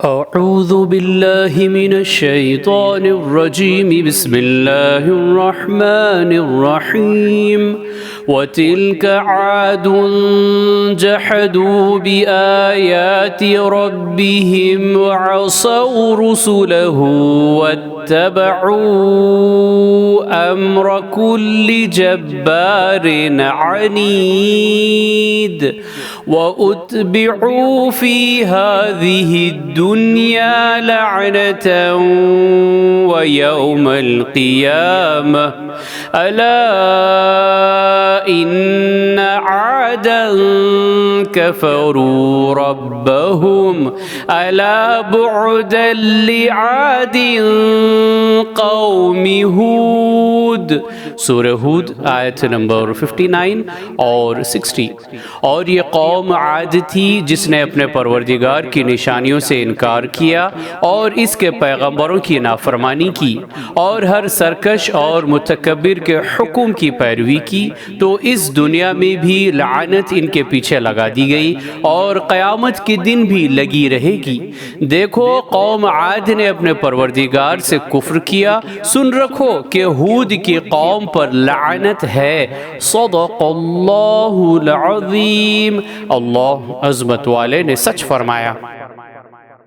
أعوذ بالله من الشيطان الرجيم بسم الله الرحمن الرحيم وتلك عاد جحدوا بآيات ربهم وعصوا رسله واتبعوا أمر كل جبار عنيد وأتبعوا في هذه الدنيا لعنة ويوم القيامة ألا إن عادا كفروا ربهم ألا بعدا لعاد قوم हूद। सूरह हूद आयत नंबर 59 और 60। और ये कौम आद थी जिसने अपने परवरदिगार की निशानियों से इनकार किया और इसके पैगंबरों की नाफरमानी की और हर सरकश और मुतकब्बिर के हुक्म की पैरवी की, तो इस दुनिया में भी लानत इनके पीछे लगा दी गई और क़यामत के दिन भी लगी रहेगी। देखो, कौम आद ने अपने परवरदिगार से कुफ्र किया। सुन रखो कि हूद की कौम पर लानत है। सदक़ल्लाहुल अज़ीम। अल्लाह अज़मत वाले ने सच फरमाया।